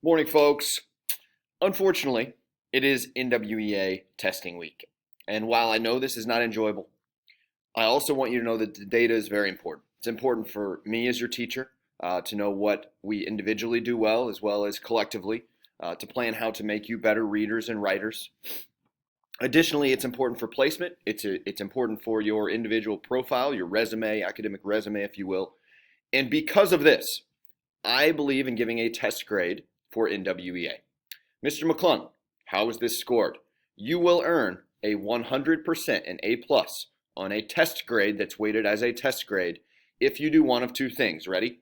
Morning, folks. Unfortunately, it is NWEA testing week. And while I know this is not enjoyable, I also want you to know that the data is very important. It's important for me as your teacher to know what we individually do well as collectively, to plan how to make you better readers and writers. Additionally, it's important for placement. It's important for your individual profile, your resume, academic resume, if you will. And because of this, I believe in giving a test grade for NWEA. Mr. McClung, how is this scored? You will earn a 100%, an A plus, on a test grade that's weighted as a test grade if you do one of two things. Ready?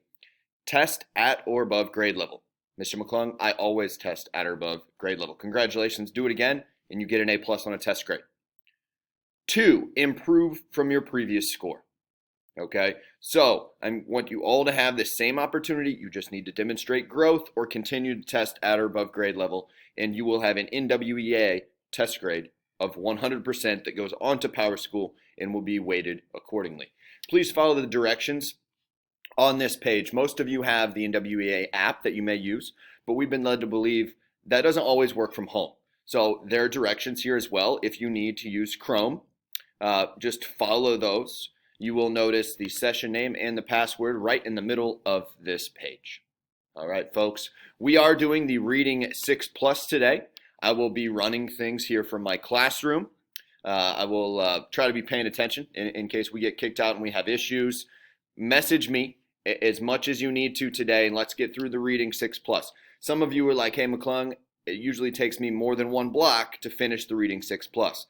Test at or above grade level. Mr. McClung, I always test at or above grade level. Congratulations. Do it again, and you get an A plus on a test grade. 2, improve from your previous score. Okay, so I want you all to have the same opportunity. You just need to demonstrate growth or continue to test at or above grade level, and you will have an NWEA test grade of 100% that goes on to PowerSchool and will be weighted accordingly. Please follow the directions on this page. Most of you have the NWEA app that you may use, but we've been led to believe that doesn't always work from home. So there are directions here as well. If you need to use Chrome, just follow those. You will notice the session name and the password right in the middle of this page. All right, folks, we are doing the Reading 6 Plus today. I will be running things here from my classroom. I will try to be paying attention in case we get kicked out and we have issues. Message me as much as you need to today, and let's get through the Reading 6 Plus. Some of you are like, hey, McClung, it usually takes me more than one block to finish the Reading 6 Plus.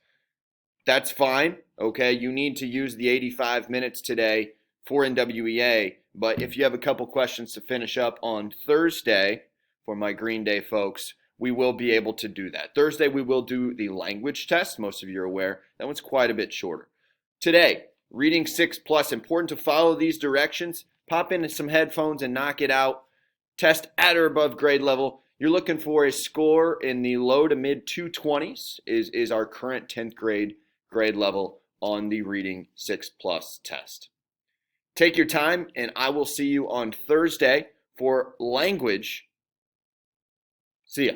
That's fine, okay? You need to use the 85 minutes today for NWEA, but if you have a couple questions to finish up on Thursday for my Green Day folks, we will be able to do that. Thursday, we will do the language test. Most of you are aware. That one's quite a bit shorter. Today, Reading 6 Plus, important to follow these directions. Pop in some headphones and knock it out. Test at or above grade level. You're looking for a score in the low to mid 220s is our current 10th grade level on the Reading 6 Plus test. Take your time, and I will see you on Thursday for language. See ya.